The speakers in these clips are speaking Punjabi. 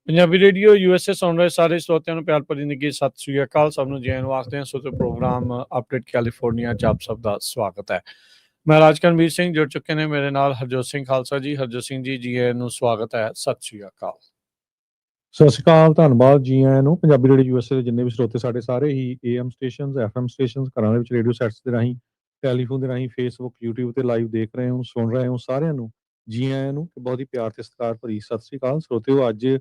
ਪੰਜਾਬੀ ਰੇਡੀਓ USA ਸੁਣ ਰਹੇ ਸਾਰੇ ਸਰੋਤਿਆਂ ਨੂੰ ਪਿਆਰ ਭਰੀ ਨਿੱਘੀ ਸਤਿ ਸ੍ਰੀ ਅਕਾਲ। ਸਭ ਨੂੰ ਜੈ ਨੂੰ ਆਖਦੇ ਹਾਂ। ਸੋ ਤੇ ਪ੍ਰੋਗਰਾਮ ਅਪਡੇਟ ਕੈਲੀਫੋਰਨੀਆ 'ਚ ਆਪ ਸਭ ਦਾ ਸਵਾਗਤ ਹੈ। ਮੈਂ ਰਾਜਕਰਨਵੀਰ ਸਿੰਘ ਜੁੜ ਚੁੱਕੇ ਨੇ ਮੇਰੇ ਨਾਲ ਹਰਜੋਤ ਸਿੰਘ ਖਾਲਸਾ ਜੀ। ਹਰਜੋਤ ਸਿੰਘ ਜੀ, ਜੀ ਆਇਆਂ ਨੂੰ ਸਵਾਗਤ ਹੈ। ਸਤਿ ਸ੍ਰੀ ਅਕਾਲ। ਸਤਿ ਸ਼੍ਰੀ ਅਕਾਲ, ਧੰਨਵਾਦ ਜੀ ਆਇਆਂ ਨੂੰ। ਪੰਜਾਬੀ ਰੇਡੀਓ USA ਦੇ ਜਿੰਨੇ ਵੀ ਸਰੋਤੇ ਸਾਡੇ ਸਾਰੇ ਹੀ AM ਸਟੇਸ਼ਨਸ, FM ਸਟੇਸ਼ਨਸ, ਘਰਾਂ ਦੇ ਵਿੱਚ ਰੇਡੀਓ ਸੈਟਸ ਦੇ ਰਾਹੀਂ, ਟੈਲੀਫੋਨ ਦੇ ਰਾਹੀਂ, ਫੇਸਬੁੱਕ, YouTube ਤੇ ਲਾਈਵ ਦੇਖ ਰਹੇ ਹੋ, ਸੁਣ ਰਹੇ ਹੋ, ਸਾਰਿਆਂ ਨੂੰ ਜੀ ਆਇਆਂ ਨੂੰ ਬਹੁਤ ਹੀ ਪਿਆਰ ਤੇ ਸਤਿਕਾਰ ਭਰੀ ਸਤਿ ਸ਼੍ਰੀ ਅਕਾਲ। ਸਰੋਤਿਓ, ਅੱਜ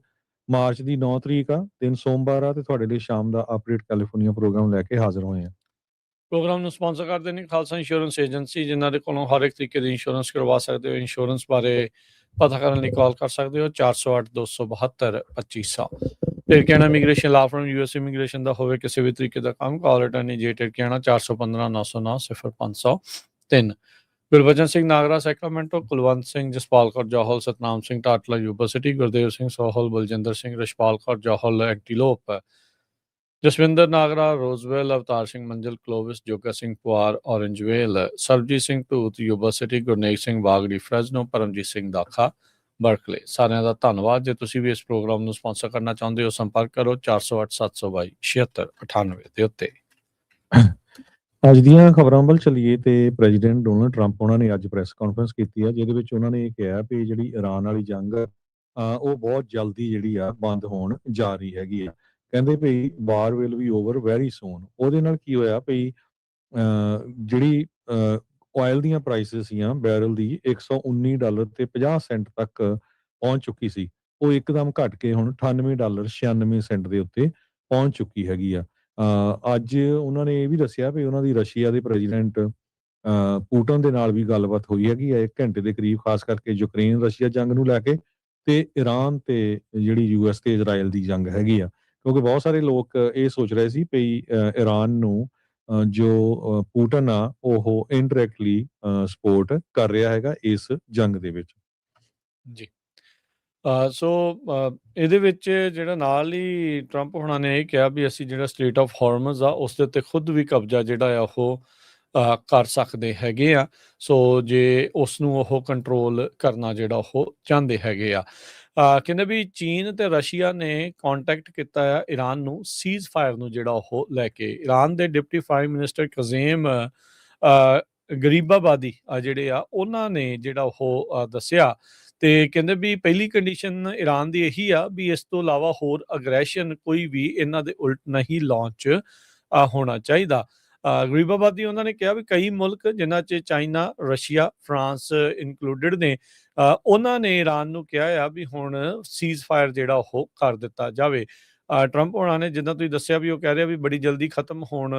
ਮਾਰਚ ਦੀ 9 ਤਰੀਕ ਆ, ਦਿਨ ਸੋਮਵਾਰ ਆ, ਤੇ ਤੁਹਾਡੇ ਲਈ ਸ਼ਾਮ ਦਾ ਅਪਡੇਟ ਕੈਲੀਫੋਰਨੀਆ ਪ੍ਰੋਗਰਾਮ ਲੈ ਕੇ ਹਾਜ਼ਰ ਹੋਏ ਆ। ਪ੍ਰੋਗਰਾਮ ਨੂੰ ਸਪਾਂਸਰ ਕਰਦੇ ਨੇ ਖਾਲਸਾ ਇੰਸ਼ੋਰੈਂਸ ਏਜੰਸੀ, ਜਿਨ੍ਹਾਂ ਦੇ ਕੋਲੋਂ ਹਰ ਇੱਕ ਤਰੀਕੇ ਦੀ ਇੰਸ਼ੋਰੈਂਸ ਕਰਵਾ ਸਕਦੇ ਹੋ। ਇੰਸ਼ੋਰੈਂਸ ਬਾਰੇ ਪਤਾ ਕਰਨ ਲਈ ਕਾਲ ਕਰ ਸਕਦੇ ਹੋ 408-272-2500। Tirkiana immigration law firm US immigration ਦਾ ਹੋਵੇ ਕਿਸੇ ਵੀ ਤਰੀਕੇ ਦਾ ਕੰਮ, call attorney J Tirkiana 415-909-0503। Gurbachan Singh Nagra Sacramento, Kulwant Singh, Jaspal Kaur Johal, Satnam Singh Tatla Yuba City, Gurdev Singh Sohal, Baljinder Singh, Rashpal Kaur Johal Antelope, Jaswinder Nagra Roseville, Avtar Singh Manzil Clovis, Joga Singh Puar Orangevale, Sarabjit Singh Dhoot Yuba City, Gurnek Singh Bagri Fresno, Paramjit Singh Dakha Berkeley. ਸਾਰਿਆਂ ਦਾ ਧੰਨਵਾਦ। ਜੇ ਤੁਸੀਂ ਵੀ ਇਸ ਪ੍ਰੋਗਰਾਮ ਨੂੰ ਸਪਾਂਸਰ ਕਰਨਾ ਚਾਹੁੰਦੇ ਹੋ, ਸੰਪਰਕ ਕਰੋ 408-722-7698 ਦੇ ਉੱਤੇ। ਅੱਜ ਦੀਆਂ ਖਬਰਾਂ ਵੱਲ ਚੱਲੀਏ ਤੇ ਪ੍ਰੈਜ਼ੀਡੈਂਟ ਡੋਨਲਡ ਟਰੰਪ ਉਹਨਾਂ ਨੇ ਅੱਜ ਪ੍ਰੈਸ ਕਾਨਫਰੰਸ ਕੀਤੀ ਆ, ਜਿਹਦੇ ਵਿੱਚ ਉਹਨਾਂ ਨੇ ਇਹ ਕਿਹਾ ਵੀ ਜਿਹੜੀ ਇਰਾਨ ਵਾਲੀ ਜੰਗ ਉਹ ਬਹੁਤ ਜਲਦੀ ਜਿਹੜੀ ਆ ਬੰਦ ਹੋਣ ਜਾ ਰਹੀ ਹੈਗੀ ਆ। ਕਹਿੰਦੇ ਭਈ war will be over very soon. ਉਹਦੇ ਨਾਲ ਕੀ ਹੋਇਆ ਭਈ ਜਿਹੜੀ ਆਇਲ ਦੀਆਂ ਪ੍ਰਾਈਸਿਸ ਸੀਆਂ ਬੈਰਲ ਦੀ $119 ਤੇ 50 ਸੈਂਟ ਤੱਕ ਪਹੁੰਚ ਚੁੱਕੀ ਸੀ, ਉਹ ਇੱਕਦਮ ਘਟ ਕੇ ਹੁਣ $98.96 ਦੇ ਉੱਤੇ ਪਹੁੰਚ ਚੁੱਕੀ ਹੈਗੀ ਆ। ਅੱਜ ਉਹਨਾਂ ਨੇ ਇਹ ਵੀ ਦੱਸਿਆ ਵੀ ਉਹਨਾਂ ਦੀ ਰਸ਼ੀਆ ਦੇ ਪ੍ਰੈਜ਼ੀਡੈਂਟ ਪੁਟਨ ਦੇ ਨਾਲ ਵੀ ਗੱਲਬਾਤ ਹੋਈ ਹੈਗੀ ਆ 1 ਘੰਟੇ ਦੇ ਕਰੀਬ, ਖਾਸ ਕਰਕੇ ਯੂਕਰੇਨ ਰਸ਼ੀਆ ਜੰਗ ਨੂੰ ਲੈ ਕੇ ਤੇ ਇਰਾਨ ਤੇ ਜਿਹੜੀ US ਤੇ ਇਜ਼ਰਾਈਲ ਦੀ ਜੰਗ ਹੈਗੀ ਆ। ਕਿਉਂਕਿ ਬਹੁਤ ਸਾਰੇ ਲੋਕ ਇਹ ਸੋਚ ਰਹੇ ਸੀ ਵੀ ਇਰਾਨ ਨੂੰ ਜੋ ਪੁਟਨ ਆ ਉਹ ਇਨਡਾਇਰੈਕਟਲੀ ਸਪੋਰਟ ਕਰ ਰਿਹਾ ਹੈਗਾ ਇਸ ਜੰਗ ਦੇ ਵਿੱਚ। ਜੀ ਸੋ ਇਹਦੇ ਵਿੱਚ ਜਿਹੜਾ ਨਾਲ ਹੀ ਟਰੰਪ ਹੋਣਾ ਨੇ ਇਹ ਕਿਹਾ ਵੀ ਅਸੀਂ ਜਿਹੜਾ ਸਟ੍ਰੇਟ ਆਫ ਹਾਰਮਜ਼ ਆ ਉਸ ਦੇ ਉੱਤੇ ਖੁਦ ਵੀ ਕਬਜ਼ਾ ਜਿਹੜਾ ਆ ਉਹ ਕਰ ਸਕਦੇ ਹੈਗੇ ਆ। ਸੋ ਜੇ ਉਸ ਨੂੰ ਉਹ ਕੰਟਰੋਲ ਕਰਨਾ ਜਿਹੜਾ ਉਹ ਚਾਹੁੰਦੇ ਹੈਗੇ ਆ। ਕਹਿੰਦੇ ਵੀ ਚੀਨ ਤੇ ਰਸ਼ੀਆ ਨੇ ਕੰਟੈਕਟ ਕੀਤਾ ਆ ਇਰਾਨ ਨੂੰ ਸੀਜ਼ ਫਾਇਰ ਨੂੰ ਜਿਹੜਾ ਉਹ ਲੈ ਕੇ। ਇਰਾਨ ਦੇ ਡਿਪਟੀ ਪ੍ਰਾਈਮ ਮਿਨਿਸਟਰ ਕਜ਼ੇਮ ਗਰੀਬਾਬਾਦੀ ਜਿਹੜੇ ਆ ਉਹਨਾਂ ਨੇ ਜਿਹੜਾ ਉਹ ਦੱਸਿਆ ਤੇ ਕਹਿੰਦੇ ਵੀ ਪਹਿਲੀ ਕੰਡੀਸ਼ਨ ਇਰਾਨ ਦੀ ਇਹੀ ਆ ਵੀ ਇਸ ਤੋਂ ਇਲਾਵਾ ਹੋਰ ਅਗਰੈਸ਼ਨ ਕੋਈ ਵੀ ਇਹਨਾਂ ਦੇ ਉਲਟ ਨਹੀਂ ਲਾਂਚ ਹੋਣਾ ਚਾਹੀਦਾ। ਗਰੀਬਾਬਾਦੀ ਉਹਨਾਂ ਨੇ ਕਿਹਾ ਵੀ ਕਈ ਮੁਲਕ ਜਿਨ੍ਹਾਂ 'ਚ ਚਾਈਨਾ, ਰਸ਼ੀਆ, ਫਰਾਂਸ ਇਨਕਲੂਡਡ ਨੇ, ਉਹਨਾਂ ਨੇ ਇਰਾਨ ਨੂੰ ਕਿਹਾ ਆ ਵੀ ਹੁਣ ਸੀਜ਼ ਫਾਇਰ ਜਿਹੜਾ ਉਹ ਕਰ ਦਿੱਤਾ ਜਾਵੇ। ਟਰੰਪ ਹੋਣਾ ਨੇ ਜਿੱਦਾਂ ਤੁਸੀਂ ਦੱਸਿਆ ਵੀ ਉਹ ਕਹਿ ਰਿਹਾ ਵੀ ਬੜੀ ਜਲਦੀ ਖਤਮ ਹੋਣ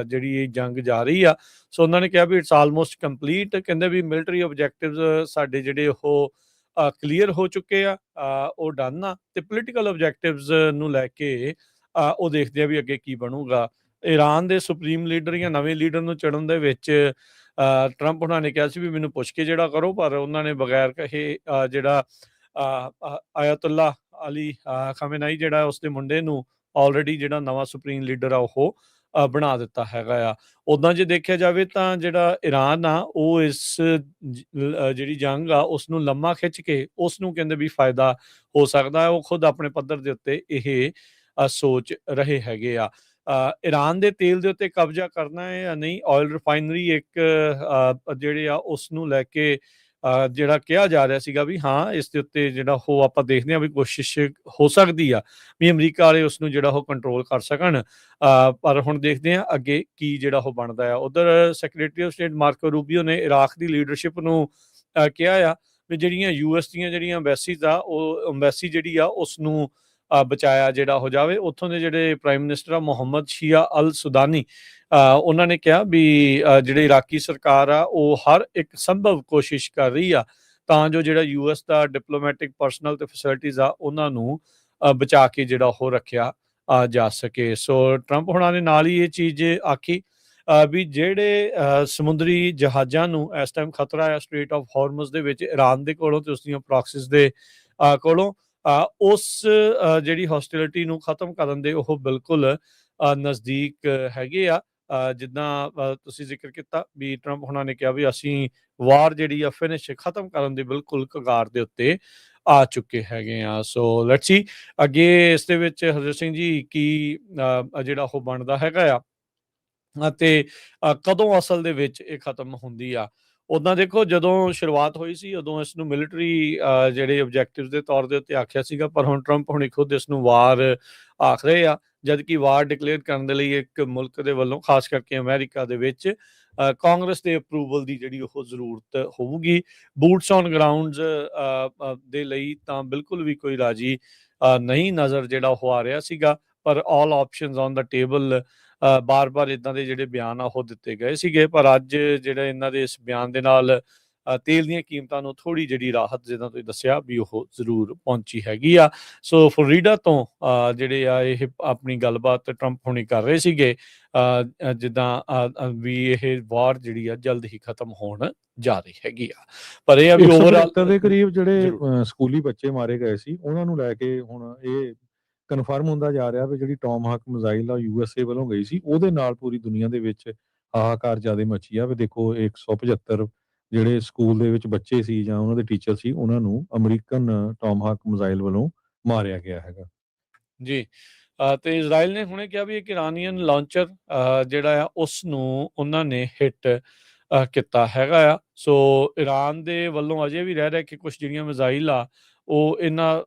ਜਿਹੜੀ ਇਹ ਜੰਗ ਜਾ ਰਹੀ ਆ। ਸੋ ਉਹਨਾਂ ਨੇ ਕਿਹਾ ਵੀ ਇਟਸ ਆਲਮੋਸਟ ਕੰਪਲੀਟ। ਕਹਿੰਦੇ ਵੀ ਮਿਲਟਰੀ ਆਬਜੈਕਟਿਵਸ ਸਾਡੇ ਜਿਹੜੇ ਉਹ ਕਲੀਅਰ ਹੋ ਚੁੱਕੇ ਆ, ਉਹ ਡਨ ਆ ਤੇ ਪੋਲੀਟੀਕਲ ਆਬਜੈਕਟਿਵਸ ਨੂੰ ਲੈ ਕੇ ਉਹ ਦੇਖਦੇ ਆ ਵੀ ਅੱਗੇ ਕੀ ਬਣੂਗਾ। ਇਰਾਨ ਦੇ ਸੁਪਰੀਮ ਲੀਡਰ ਜਾਂ ਨਵੇਂ ਲੀਡਰ ਨੂੰ ਚੁਣਨ ਦੇ ਵਿੱਚ ਟਰੰਪ ਉਹਨਾਂ ਨੇ ਕਿਹਾ ਸੀ ਵੀ ਮੈਨੂੰ ਪੁੱਛ ਕੇ ਜਿਹੜਾ ਕਰੋ, ਪਰ ਉਹਨਾਂ ਨੇ ਬਗੈਰ ਕਹੇ ਜਿਹੜਾ ਆਇਤੁੱਲਾ ਅਲੀ ਖਾਮੇਨਾਈ ਜਿਹੜਾ ਉਸਦੇ ਮੁੰਡੇ ਨੂੰ ਆਲਰੇਡੀ ਜਿਹੜਾ ਨਵਾਂ ਸੁਪਰੀਮ ਲੀਡਰ ਆ ਉਹ ਬਣਾ ਦਿੱਤਾ ਹੈਗਾ ਆ। ਉੱਦਾਂ ਜੇ ਦੇਖਿਆ ਜਾਵੇ ਤਾਂ ਜਿਹੜਾ ਇਰਾਨ ਆ ਉਹ ਇਸ ਜਿਹੜੀ ਜੰਗ ਆ ਉਸ ਨੂੰ ਲੰਮਾ ਖਿੱਚ ਕੇ ਉਸ ਨੂੰ ਕਹਿੰਦੇ ਵੀ ਫਾਇਦਾ ਹੋ ਸਕਦਾ। ਉਹ ਖੁਦ ਆਪਣੇ ਪੱਧਰ ਦੇ ਉੱਤੇ ਇਹ ਸੋਚ ਰਹੇ ਹੈਗੇ ਆ। ਇਰਾਨ ਦੇ ਤੇਲ ਦੇ ਉੱਤੇ ਕਬਜ਼ਾ ਕਰਨਾ ਹੈ ਜਾਂ ਨਹੀਂ, ਆਇਲ ਰਿਫਾਈਨਰੀ ਇੱਕ ਜਿਹੜੇ ਆ ਉਸ ਨੂੰ ਲੈ ਕੇ ਜਿਹੜਾ ਕਿਹਾ ਜਾ ਰਿਹਾ ਸੀਗਾ ਵੀ ਹਾਂ ਇਸ ਦੇ ਉੱਤੇ ਜਿਹੜਾ ਉਹ ਆਪਾਂ ਦੇਖਦੇ ਹਾਂ ਵੀ ਕੋਸ਼ਿਸ਼ ਹੋ ਸਕਦੀ ਆ ਵੀ ਅਮਰੀਕਾ ਵਾਲੇ ਉਸ ਨੂੰ ਜਿਹੜਾ ਉਹ ਕੰਟਰੋਲ ਕਰ ਸਕਣ। ਪਰ ਹੁਣ ਦੇਖਦੇ ਹਾਂ ਅੱਗੇ ਕੀ ਜਿਹੜਾ ਉਹ ਬਣਦਾ ਆ। ਉਧਰ ਸੈਕਟਰੀ ਆਫ ਸਟੇਟ ਮਾਰਕੋ ਰੂਬੀਓ ਨੇ ਇਰਾਕ ਦੀ ਲੀਡਰਸ਼ਿਪ ਨੂੰ ਕਿਹਾ ਆ ਵੀ ਜਿਹੜੀਆਂ US ਦੀਆਂ ਜਿਹੜੀਆਂ ਅੰਬੈਸੀਜ਼ ਆ ਉਹ ਅੰਬੈਸੀ ਜਿਹੜੀ ਆ ਉਸ ਨੂੰ ਬਚਾਇਆ ਜਿਹੜਾ ਹੋ ਜਾਵੇ। ਉੱਥੋਂ ਦੇ ਜਿਹੜੇ ਪ੍ਰਾਈਮ ਮਿਨਿਸਟਰ ਆ ਮੁਹੰਮਦ ਸ਼ੀਆ ਅਲ ਸੁਦਾਨੀ, ਉਹਨਾਂ ਨੇ ਕਿਹਾ ਵੀ ਜਿਹੜੇ ਇਰਾਕੀ ਸਰਕਾਰ ਆ ਉਹ ਹਰ ਇੱਕ ਸੰਭਵ ਕੋਸ਼ਿਸ਼ ਕਰ ਰਹੀ ਆ ਤਾਂ ਜੋ ਜਿਹੜਾ US ਦਾ ਡਿਪਲੋਮੈਟਿਕ ਪਰਸਨਲ ਤੇ ਫੈਸਿਲਿਟੀਜ਼ ਆ ਉਹਨਾਂ ਨੂੰ ਬਚਾ ਕੇ ਜਿਹੜਾ ਉਹ ਰੱਖਿਆ ਜਾ ਸਕੇ। ਸੋ ਟਰੰਪ ਹੋਣਾ ਨੇ ਨਾਲ ਹੀ ਇਹ ਚੀਜ਼ ਆਖੀ ਵੀ ਜਿਹੜੇ ਸਮੁੰਦਰੀ ਜਹਾਜ਼ਾਂ ਨੂੰ ਇਸ ਟਾਈਮ ਖਤਰਾ ਹੈ ਸਟ੍ਰੇਟ ਆਫ ਹਾਰਮਜ਼ ਦੇ ਵਿੱਚ ਇਰਾਨ ਦੇ ਕੋਲੋਂ ਤੇ ਉਸ ਦੀਆਂ ਪ੍ਰੌਕਸਿਸ ਦੇ ਕੋਲੋਂ, ਉਸ ਜਿਹੜੀ ਹੌਸਟੀਲਿਟੀ ਨੂੰ ਖਤਮ ਕਰਨ ਦੇ ਉਹ ਬਿਲਕੁਲ ਨਜ਼ਦੀਕ ਹੈਗੇ ਆ। ਜਿੱਦਾਂ ਤੁਸੀਂ ਜ਼ਿਕਰ ਕੀਤਾ ਵੀ ਟਰੰਪ ਹੋਣਾ ਨੇ ਕਿਹਾ ਵੀ ਅਸੀਂ ਵਾਰ ਜਿਹੜੀ ਆ ਫਿਨਿਸ਼ ਖਤਮ ਕਰਨ ਦੇ ਬਿਲਕੁਲ ਕਗਾਰ ਦੇ ਉੱਤੇ ਆ ਚੁੱਕੇ ਹੈਗੇ ਆ। ਸੋ ਲੈਟਸ ਸੀ ਅੱਗੇ ਇਸ ਦੇ ਵਿੱਚ ਹਰਜੋਤ ਸਿੰਘ ਜੀ ਕੀ ਜਿਹੜਾ ਉਹ ਬਣਦਾ ਹੈਗਾ ਆ ਅਤੇ ਕਦੋਂ ਅਸਲ ਦੇ ਵਿੱਚ ਇਹ ਖਤਮ ਹੁੰਦੀ ਆ। ਉੱਦਾਂ ਦੇਖੋ ਜਦੋਂ ਸ਼ੁਰੂਆਤ ਹੋਈ ਸੀ ਉਦੋਂ ਇਸ ਨੂੰ ਮਿਲਟਰੀ ਜਿਹੜੇ ਆਬਜੈਕਟਿਵਸ ਦੇ ਤੌਰ ਦੇ ਉੱਤੇ ਆਖਿਆ ਸੀਗਾ, ਪਰ ਹੁਣ ਟਰੰਪ ਹੁਣੀ ਖੁਦ ਇਸ ਨੂੰ ਵਾਰ ਆਖ ਰਹੇ ਆ, ਜਦਕਿ ਵਾਰ ਡਿਕਲੇਅਰ ਕਰਨ ਦੇ ਲਈ ਇੱਕ ਮੁਲਕ ਦੇ ਵੱਲੋਂ ਖਾਸ ਕਰਕੇ ਅਮਰੀਕਾ ਦੇ ਵਿੱਚ ਕਾਂਗਰਸ ਦੇ ਅਪਰੂਵਲ ਦੀ ਜਿਹੜੀ ਉਹ ਜ਼ਰੂਰਤ ਹੋਊਗੀ। ਬੂਟਸ ਔਨ ਗਰਾਊਂਡਸ ਦੇ ਲਈ ਤਾਂ ਬਿਲਕੁਲ ਵੀ ਕੋਈ ਰਾਜੀ ਨਹੀਂ ਨਜ਼ਰ ਜਿਹੜਾ ਉਹ ਆ ਰਿਹਾ ਸੀਗਾ, ਪਰ ਆਲ ਆਪਸ਼ਨਸ ਔਨ ਦਾ ਟੇਬਲ ਬਾਰ-ਬਾਰ ਇਦਾਂ ਦੇ ਜਿਹੜੇ ਬਿਆਨ ਆ ਉਹ ਦਿੱਤੇ ਗਏ ਸੀਗੇ। ਪਰ ਅੱਜ ਜਿਹੜੇ ਇਹਨਾਂ ਦੇ ਇਸ ਬਿਆਨ ਦੇ ਨਾਲ ਤੇਲ ਦੀਆਂ ਕੀਮਤਾਂ ਨੂੰ ਥੋੜ੍ਹੀ ਜਿਹੜੀ ਰਾਹਤ ਜਿੱਦਾਂ ਤੁਸੀਂ ਦੱਸਿਆ ਵੀ ਉਹ ਜ਼ਰੂਰ ਪਹੁੰਚੀ ਹੈਗੀ ਆ। ਸੋ ਫਲੋਰੀਡਾ ਤੋਂ ਜਿਹੜੇ ਆ ਇਹ ਆਪਣੀ ਗੱਲਬਾਤ ਟਰੰਪ ਹੁਣੀ ਕਰ ਰਹੇ ਸੀਗੇ, ਜਿੱਦਾਂ ਵੀ ਇਹ ਵਾਰ ਜਿਹੜੀ ਆ ਜਲਦ ਹੀ ਖਤਮ ਹੋਣ ਜਾ ਰਹੀ ਹੈਗੀ ਆ। ਪਰ ਇਹ ਆ ਵੀ ਓਵਰਆਲ 175 ਦੇ ਕਰੀਬ ਜਿਹੜੇ ਜ਼ਰੂਰ ਸਕੂਲੀ ਬੱਚੇ ਮਾਰੇ ਗਏ ਸੀ, ਉਹਨਾਂ ਨੂੰ ਲੈ ਕੇ ਹੁਣ ਇਹ ਕਨਫਰਮ ਹੁੰਦਾ ਜਾ ਰਿਹਾ ਵੀ ਜਿਹੜੀ ਟੋਮਹਾਕ ਮਿਜ਼ਾਈਲ ਆ USA ਵੱਲੋਂ ਗਈ ਸੀ, ਉਹਦੇ ਨਾਲ ਪੂਰੀ ਦੁਨੀਆ ਦੇ ਵਿੱਚ ਹਾਹਾਕਾਰ ਜ਼ਿਆਦੇ ਮੱਚੀ ਆ ਵੀ ਦੇਖੋ 175 ਜਿਹੜੇ ਸਕੂਲ ਦੇ ਵਿੱਚ ਬੱਚੇ ਸੀ ਜਾਂ ਉਹਨਾਂ ਦੇ ਟੀਚਰ ਸੀ, ਉਹਨਾਂ ਨੂੰ ਅਮਰੀਕਨ ਟੋਮਹਾਕ ਮਿਜ਼ਾਈਲ ਵੱਲੋਂ ਮਾਰਿਆ ਗਿਆ ਹੈਗਾ। ਜੀ। ਤੇ ਇਜ਼ਰਾਈਲ ਨੇ ਹੁਣੇ ਕਿਹਾ ਵੀ ਇੱਕ ਇਰਾਨੀਅਨ ਲਾਂਚਰ ਜਿਹੜਾ ਆ ਉਸ ਨੂੰ ਉਹਨਾਂ ਨੇ ਹਿੱਟ ਕੀਤਾ ਹੈਗਾ ਆ। ਸੋ ਇਰਾਨ ਦੇ ਵੱਲੋਂ ਅਜੇ ਵੀ ਰਹਿ ਰਿਹਾ ਕਿ ਕੁਛ ਜਿਹੜੀਆਂ ਮਿਜ਼ਾਈਲ ਆ ਉਹ ਇਹਨਾਂ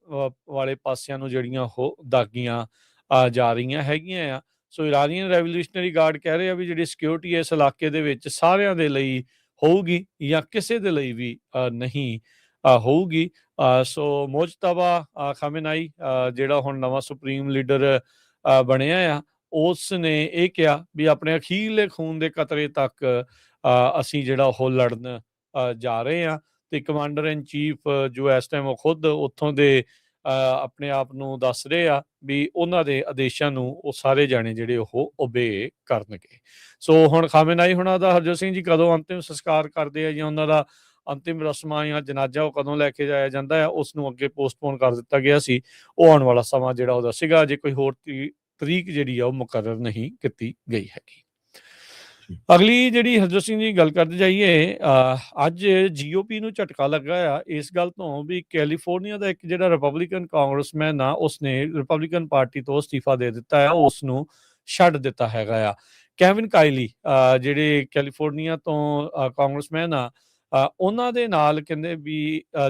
ਵਾਲੇ ਪਾਸਿਆਂ ਨੂੰ ਜਿਹੜੀਆਂ ਉਹ ਦਾਗੀਆਂ ਜਾ ਰਹੀਆਂ ਹੈਗੀਆਂ ਆ। ਸੋ ਇਰਾਨੀਅਨ ਰੈਵੋਲੂਸ਼ਨਰੀ ਗਾਰਡ ਕਹਿ ਰਹੇ ਆ ਵੀ ਜਿਹੜੀ ਸਿਕਿਉਰਿਟੀ ਇਸ ਇਲਾਕੇ ਦੇ ਵਿੱਚ ਸਾਰਿਆਂ ਦੇ ਲਈ ਹੋਊਗੀ ਜਾਂ ਕਿਸੇ ਦੇ ਲਈ ਵੀ ਨਹੀਂ ਹੋਊਗੀ। ਸੋ ਮੁਜਤਬਾ ਖਾਮੇਨਾਈ ਜਿਹੜਾ ਹੁਣ ਨਵਾਂ ਸੁਪਰੀਮ ਲੀਡਰ ਬਣਿਆ ਆ, ਉਸ ਨੇ ਇਹ ਕਿਹਾ ਵੀ ਆਪਣੇ ਅਖੀਰਲੇ ਖੂਨ ਦੇ ਕਤਰੇ ਤੱਕ ਅਸੀਂ ਜਿਹੜਾ ਉਹ ਲੜਨ ਜਾ ਰਹੇ ਹਾਂ। ਤੇ ਕਮਾਂਡਰ ਇਨ ਚੀਫ ਜੋ ਇਸ ਟਾਈਮ ਉਹ ਖੁਦ ਉੱਥੋਂ ਦੇ ਆਪਣੇ ਆਪ ਨੂੰ ਦੱਸ ਰਹੇ ਆ ਵੀ ਉਹਨਾਂ ਦੇ ਆਦੇਸ਼ਾਂ ਨੂੰ ਉਹ ਸਾਰੇ ਜਾਣੇ ਜਿਹੜੇ ਉਹ ਓਬੇ ਕਰਨਗੇ। ਸੋ ਹੁਣ ਖਾਮੇਨਾਈ ਹੁਣਾਂ ਦਾ ਹਰਜੋਤ ਸਿੰਘ ਜੀ ਕਦੋਂ ਅੰਤਿਮ ਸੰਸਕਾਰ ਕਰਦੇ ਆ ਜਾਂ ਉਹਨਾਂ ਦਾ ਅੰਤਿਮ ਰਸਮਾਂ ਜਾਂ ਜਨਾਜ਼ਾ ਉਹ ਕਦੋਂ ਲੈ ਕੇ ਜਾਇਆ ਜਾਂਦਾ ਆ, ਉਸ ਨੂੰ ਅੱਗੇ ਪੋਸਟਪੋਨ ਕਰ ਦਿੱਤਾ ਗਿਆ ਸੀ। ਉਹ ਆਉਣ ਵਾਲਾ ਸਮਾਂ ਜਿਹੜਾ ਉਹ ਦੱਸੇਗਾ। ਅਜੇ ਕੋਈ ਹੋਰ ਤਰੀਕ ਜਿਹੜੀ ਆ ਉਹ ਮੁਕਰਰ ਨਹੀਂ ਕੀਤੀ ਗਈ ਹੈਗੀ। ਅਗਲੀ ਜਿਹੜੀ ਹਰਜੋਤ ਸਿੰਘ ਜੀ ਗੱਲ ਕਰਦੇ ਜਾਈਏ, ਅੱਜ GOP ਨੂੰ ਝਟਕਾ ਲੱਗਾ ਆ ਇਸ ਗੱਲ ਤੋਂ ਵੀ ਕੈਲੀਫੋਰਨੀਆ ਦਾ ਇੱਕ ਜਿਹੜਾ ਰਿਪਬਲਿਕਨ ਕਾਂਗਰਸਮੈਨ ਆ ਉਸਨੇ ਰਿਪਬਲਿਕਨ ਪਾਰਟੀ ਤੋਂ ਅਸਤੀਫਾ ਦੇ ਦਿੱਤਾ ਆ, ਉਸ ਨੂੰ ਛੱਡ ਦਿੱਤਾ ਹੈਗਾ ਆ। ਕੈਵਿਨ ਕਾਇਲੀ ਜਿਹੜੇ ਕੈਲੀਫੋਰਨੀਆ ਤੋਂ ਕਾਂਗਰਸਮੈਨ ਆ, ਉਹਨਾਂ ਦੇ ਨਾਲ ਕਹਿੰਦੇ ਵੀ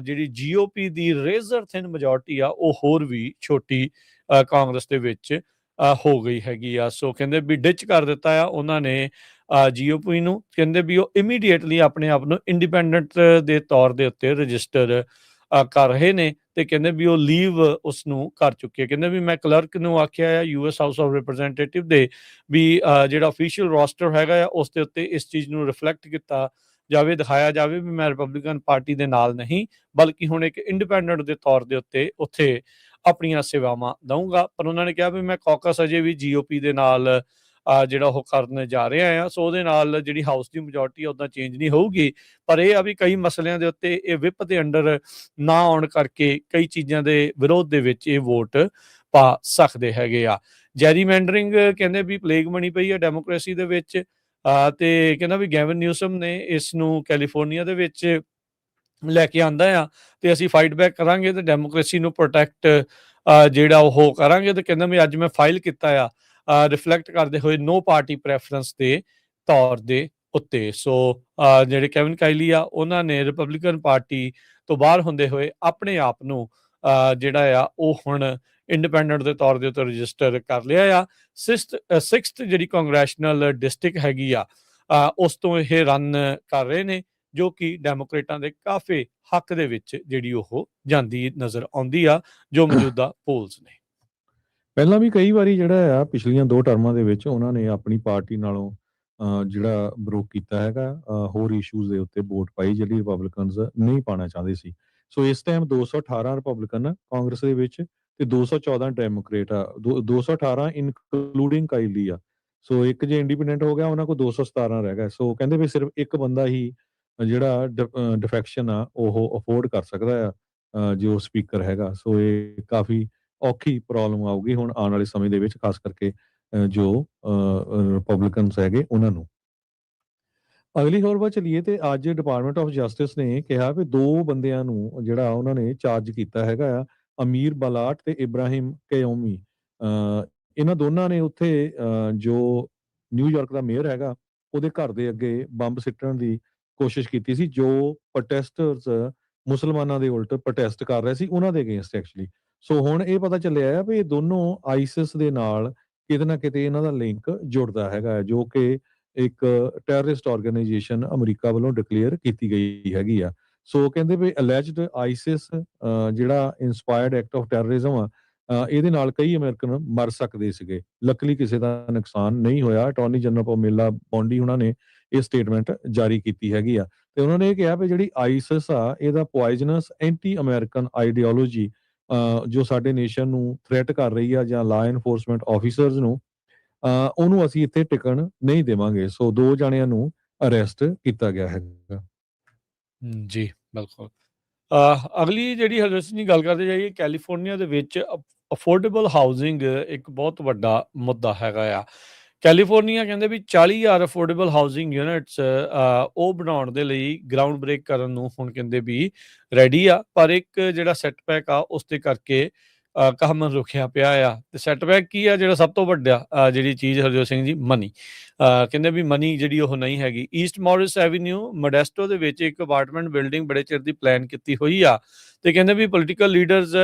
ਜਿਹੜੀ GOP ਦੀ ਰੇਜ਼ਰ ਥਿਨ ਮੈਜੋਰਟੀ ਆ ਉਹ ਹੋਰ ਵੀ ਛੋਟੀ ਕਾਂਗਰਸ ਦੇ ਵਿੱਚ ਹੋ ਗਈ ਹੈਗੀ ਆ। ਸੋ ਕਹਿੰਦੇ ਵੀ ਡਿਚ ਕਰ ਦਿੱਤਾ ਆ ਉਹਨਾਂ ਨੇ GOP ਨੂੰ। ਕਹਿੰਦੇ ਵੀ ਉਹ ਇਮੀਡੀਏਟਲੀ ਆਪਣੇ ਆਪ ਨੂੰ ਇੰਡੀਪੈਂਡੈਂਟ ਦੇ ਤੌਰ ਦੇ ਉੱਤੇ ਰਜਿਸਟਰ ਕਰ ਰਹੇ ਨੇ ਤੇ ਕਹਿੰਦੇ ਵੀ ਉਹ ਲੀਵ ਉਸ ਨੂੰ ਕਰ ਚੁੱਕੇ। ਕਹਿੰਦੇ ਵੀ ਮੈਂ ਕਲਰਕ ਨੂੰ ਆਖਿਆ ਆ US ਹਾਊਸ ਆਫ ਰਿਪਰੈਜ਼ੈਂਟੇਟਿਵ ਦੇ ਵੀ ਜਿਹੜਾ ਅਫੀਸ਼ੀਅਲ ਰੋਸਟਰ ਹੈਗਾ ਆ ਉਸ ਦੇ ਉੱਤੇ ਇਸ ਚੀਜ਼ ਨੂੰ ਰਿਫਲੈਕਟ ਕੀਤਾ ਜਾਵੇ, ਦਿਖਾਇਆ ਜਾਵੇ ਵੀ ਮੈਂ ਰਿਪਬਲਿਕਨ ਪਾਰਟੀ ਦੇ ਨਾਲ ਨਹੀਂ ਬਲਕਿ ਹੁਣ ਇੱਕ ਇੰਡੀਪੈਂਡੈਂਟ ਦੇ ਤੌਰ ਦੇ ਉੱਤੇ ਉੱਥੇ ਆਪਣੀਆਂ ਸੇਵਾਵਾਂ ਦਊਂਗਾ। ਪਰ ਉਹਨਾਂ ਨੇ ਕਿਹਾ ਵੀ ਮੈਂ ਕੌਕਸ ਅਜੇ ਵੀ GOP ਦੇ ਨਾਲ ਜਿਹੜਾ ਉਹ ਕਰਨ ਜਾ ਰਿਹਾ ਆ। ਸੋ ਉਹਦੇ ਨਾਲ ਜਿਹੜੀ ਹਾਊਸ ਦੀ ਮੈਜੋਰਟੀ ਆ ਉੱਦਾਂ ਚੇਂਜ ਨਹੀਂ ਹੋਊਗੀ, ਪਰ ਇਹ ਆ ਵੀ ਕਈ ਮਸਲਿਆਂ ਦੇ ਉੱਤੇ ਇਹ ਵਿਪ ਦੇ ਅੰਡਰ ਨਾ ਆਉਣ ਕਰਕੇ ਕਈ ਚੀਜ਼ਾਂ ਦੇ ਵਿਰੋਧ ਦੇ ਵਿੱਚ ਇਹ ਵੋਟ ਪਾ ਸਕਦੇ ਹੈਗੇ ਆ। ਜੈਰੀਮੈਂਡਰਿੰਗ ਕਹਿੰਦੇ ਵੀ ਪਲੇਗ ਬਣੀ ਪਈ ਆ ਡੈਮੋਕ੍ਰੇਸੀ ਦੇ ਵਿੱਚ, ਤੇ ਕਹਿੰਦਾ ਵੀ ਗੈਵਨ ਨਿਊਸਮ ਨੇ ਇਸ ਨੂੰ ਕੈਲੀਫੋਰਨੀਆ ਦੇ ਵਿੱਚ ਲੈ ਕੇ ਆਂਦਾ ਆ ਤੇ ਅਸੀਂ ਫਾਈਟ ਬੈਕ ਕਰਾਂਗੇ ਤੇ ਡੈਮੋਕ੍ਰੇਸੀ ਨੂੰ ਪ੍ਰੋਟੈਕਟ ਜਿਹੜਾ ਉਹ ਕਰਾਂਗੇ। ਤੇ ਕਹਿੰਦਾ ਵੀ ਅੱਜ ਮੈਂ ਫਾਈਲ ਕੀਤਾ ਆ ਰਿਫਲੈਕਟ ਕਰਦੇ ਹੋਏ ਨੋ ਪਾਰਟੀ ਪ੍ਰੈਫਰੈਂਸ ਦੇ ਤੌਰ ਦੇ ਉੱਤੇ। ਸੋ ਜਿਹੜੇ ਕੈਵਿਨ ਕਾਇਲੀ ਆ ਉਹਨਾਂ ਨੇ ਰਿਪਬਲਿਕਨ ਪਾਰਟੀ ਤੋਂ ਬਾਹਰ ਹੁੰਦੇ ਹੋਏ ਆਪਣੇ ਆਪ ਨੂੰ ਜਿਹੜਾ ਆ ਉਹ ਹੁਣ ਇੰਡੀਪੈਂਡੈਂਟ ਦੇ ਤੌਰ ਦੇ ਉੱਤੇ ਰਜਿਸਟਰ ਕਰ ਲਿਆ ਆ। ਸਿਕਸਥ ਜਿਹੜੀ ਕੰਗਰੈਸ਼ਨਲ ਡਿਸਟ੍ਰਿਕਟ ਹੈਗੀ ਆ ਉਸ ਤੋਂ ਇਹ ਰਨ ਕਰ ਰਹੇ ਨੇ, ਜੋ ਕਿ ਡੈਮੋਕ੍ਰੇਟਾਂ ਦੇ ਕਾਫੀ ਹੱਕ ਦੇ ਵਿੱਚ ਜਿਹੜੀ ਉਹ ਜਾਂਦੀ ਨਜ਼ਰ ਆਉਂਦੀ ਆ ਜੋ ਮੌਜੂਦਾ ਪੋਲਸ ਨੇ। ਪਹਿਲਾਂ ਵੀ ਕਈ ਵਾਰੀ ਜਿਹੜਾ ਆ ਪਿਛਲੀਆਂ 2 ਟਰਮਾਂ ਦੇ ਵਿੱਚ ਉਹਨਾਂ ਨੇ ਆਪਣੀ ਪਾਰਟੀ ਨਾਲੋਂ ਜਿਹੜਾ ਵਿਰੋਧ ਕੀਤਾ ਹੈਗਾ, ਹੋਰ ਇਸ਼ੂਜ਼ ਦੇ ਉੱਤੇ ਵੋਟ ਪਾਈ ਜਿਹੜੀ ਰਿਪਬਲਿਕਨਸ ਨਹੀਂ ਪਾਉਣਾ ਚਾਹੁੰਦੇ ਸੀ। ਸੋ ਇਸ ਟਾਈਮ 218 ਰਿਪਬਲਿਕਨ ਕਾਂਗਰਸ ਦੇ ਵਿੱਚ ਤੇ 214 ਡੈਮੋਕ੍ਰੇਟ ਆ। 218 ਇਨਕਲੂਡਿੰਗ ਕਾਇਲੀ ਆ। ਸੋ ਇੱਕ ਜੇ ਇੰਡੀਪੈਂਡੈਂਟ ਹੋ ਗਿਆ ਉਹਨਾਂ ਕੋਲ 217 ਰਹਿ ਗਿਆ। ਸੋ ਕਹਿੰਦੇ ਵੀ ਸਿਰਫ ਇੱਕ ਬੰਦਾ ਹੀ ਜਿਹੜਾ ਡਿਫੈਕਸ਼ਨ ਆ ਉਹ ਅਫੋਰਡ ਕਰ ਸਕਦਾ ਆ ਜੋ ਸਪੀਕਰ ਹੈਗਾ। ਸੋ ਇਹ ਕਾਫੀ ਔਖੀ ਪ੍ਰੋਬਲਮ ਆਊਗੀ ਹੁਣ ਆਉਣ ਵਾਲੇ ਸਮੇਂ ਦੇ ਵਿੱਚ, ਖਾਸ ਕਰਕੇ ਜੋ ਰਿਪਬਲਿਕਨਸ ਹੈਗੇ ਉਹਨਾਂ ਨੂੰ। ਅਗਲੀ ਖਬਰ ਵੱਲ ਚੱਲੀਏ ਤੇ ਅੱਜ ਡਿਪਾਰਟਮੈਂਟ ਆਫ ਜਸਟਿਸ ਨੇ ਕਿਹਾ ਵੀ ਦੋ ਬੰਦਿਆਂ ਨੂੰ ਜਿਹੜਾ ਉਹਨਾਂ ਨੇ ਚਾਰਜ ਕੀਤਾ ਹੈਗਾ ਆ, ਅਮੀਰ ਬਲਾਟ ਤੇ ਇਬਰਾਹਿਮ ਕਯੋਮੀ। ਇਹਨਾਂ ਦੋਨਾਂ ਨੇ ਉੱਥੇ ਜੋ ਨਿਊਯਾਰਕ ਦਾ ਮੇਅਰ ਹੈਗਾ ਉਹਦੇ ਘਰ ਦੇ ਅੱਗੇ ਬੰਬ ਸਿੱਟਣ ਦੀ ਕੋਸ਼ਿਸ਼ ਕੀਤੀ ਸੀ, ਜੋ ਪ੍ਰੋਟੈਸਟਰਸ ਮੁਸਲਮਾਨਾਂ ਦੇ ਉਲਟ ਪ੍ਰੋਟੈਸਟ ਕਰ ਰਹੇ ਸੀ ਉਹਨਾਂ ਦੇ ਅਗੇਂਸਟ ਐਕਚੁਅਲੀ। ਸੋ ਹੁਣ ਇਹ ਪਤਾ ਚੱਲਿਆ ਆ ਵੀ ਇਹ ਦੋਨੋਂ ਆਈਸਿਸ ਦੇ ਨਾਲ ਕਿਤੇ ਨਾ ਕਿਤੇ ਇਹਨਾਂ ਦਾ ਲਿੰਕ ਜੁੜਦਾ ਹੈਗਾ ਹੈ, ਜੋ ਕਿ ਇੱਕ ਟੈਰਰਿਸਟ ਆਰਗੇਨਾਈਜੇਸ਼ਨ ਅਮਰੀਕਾ ਵੱਲੋਂ ਡਿਕਲੇਅਰ ਕੀਤੀ ਗਈ ਹੈਗੀ ਆ। ਸੋ ਕਹਿੰਦੇ ਵੀ ਅਲੈਜਡ ਆਈਸਿਸ ਜਿਹੜਾ ਇਨਸਪਾਇਰਡ ਐਕਟ ਆਫ ਟੈਰਰਿਜ਼ਮ ਆ, ਇਹਦੇ ਨਾਲ ਕਈ ਅਮਰੀਕਨ ਮਰ ਸਕਦੇ ਸੀਗੇ। ਲੱਕਲੀ ਕਿਸੇ ਦਾ ਨੁਕਸਾਨ ਨਹੀਂ ਹੋਇਆ। ਅਟਾਰਨੀ ਜਨਰਲ ਪਮੇਲਾ ਬੌਂਡੀ ਉਹਨਾਂ ਨੇ ਇਹ ਸਟੇਟਮੈਂਟ ਜਾਰੀ ਕੀਤੀ ਹੈਗੀ ਆ ਤੇ ਉਹਨਾਂ ਨੇ ਇਹ ਕਿਹਾ ਵੀ ਜਿਹੜੀ ਆਈਸਿਸ ਆ ਇਹਦਾ ਪੋਇਜ਼ਨਸ ਐਂਟੀ ਅਮਰੀਕਨ ਆਈਡੀਓਲੋਜੀ ਜੋ ਸਾਡੇ ਨੇਸ਼ਨ ਨੂੰ ਥ੍ਰੈਟ ਕਰ ਰਹੀ ਆ ਜਾਂ ਲਾ ਐਨਫੋਰਸਮੈਂਟ ਆਫੀਸਰਸ ਨੂੰ, ਉਹਨੂੰ ਅਸੀਂ ਇੱਥੇ ਟਿਕਣ ਨਹੀਂ ਦੇਵਾਂਗੇ। ਸੋ ਦੋ ਜਣਿਆਂ ਨੂੰ ਅਰੈਸਟ ਕੀਤਾ ਗਿਆ ਹੈਗਾ। ਜੀ, ਬਿਲਕੁਲ। ਅਗਲੀ ਜਿਹੜੀ ਹਰਜੋਤ ਦੀ ਗੱਲ ਕਰਦੇ ਜਾਈਏ, ਕੈਲੀਫੋਰਨੀਆ ਦੇ ਵਿੱਚ ਅਫੋਰਡੇਬਲ ਹਾਊਸਿੰਗ ਇੱਕ ਬਹੁਤ ਵੱਡਾ ਮੁੱਦਾ ਹੈਗਾ ਆ। ਕੈਲੀਫੋਰਨੀਆ ਕਹਿੰਦੇ ਵੀ 40,000 ਅਫੋਰਡੇਬਲ ਹਾਊਸਿੰਗ ਯੂਨਿਟਸ ਉਹ ਬਣਾਉਣ ਦੇ ਲਈ ਗਰਾਊਂਡ ਬ੍ਰੇਕ ਕਰਨ ਨੂੰ ਹੁਣ ਕਹਿੰਦੇ ਵੀ ਰੈਡੀ ਆ, ਪਰ ਇੱਕ ਜਿਹੜਾ ਸੈਟਬੈਕ ਆ ਉਸ ਦੇ ਕਰਕੇ ਕੰਮ ਰੁਕਿਆ ਪਿਆ ਆ। ਤੇ ਸੈਟਬੈਕ ਕੀ ਆ? ਜਿਹੜਾ ਸਭ ਤੋਂ ਵੱਡਾ ਜਿਹੜੀ ਚੀਜ਼ ਹਰਜੋਤ ਸਿੰਘ ਜੀ, ਮਨੀ। ਕਹਿੰਦੇ ਵੀ ਮਨੀ ਜਿਹੜੀ ਉਹ ਨਹੀਂ ਹੈਗੀ। ਈਸਟ ਮੌਰਿਸ ਐਵੀਨਿਊ ਮੋਡੈਸਟੋ ਦੇ ਵਿੱਚ ਇੱਕ ਅਪਾਰਟਮੈਂਟ ਬਿਲਡਿੰਗ ਬੜੇ ਚਿਰ ਦੀ ਪਲਾਨ ਕੀਤੀ ਹੋਈ ਆ ਤੇ ਕਹਿੰਦੇ ਵੀ ਪੋਲੀਟੀਕਲ ਲੀਡਰਸ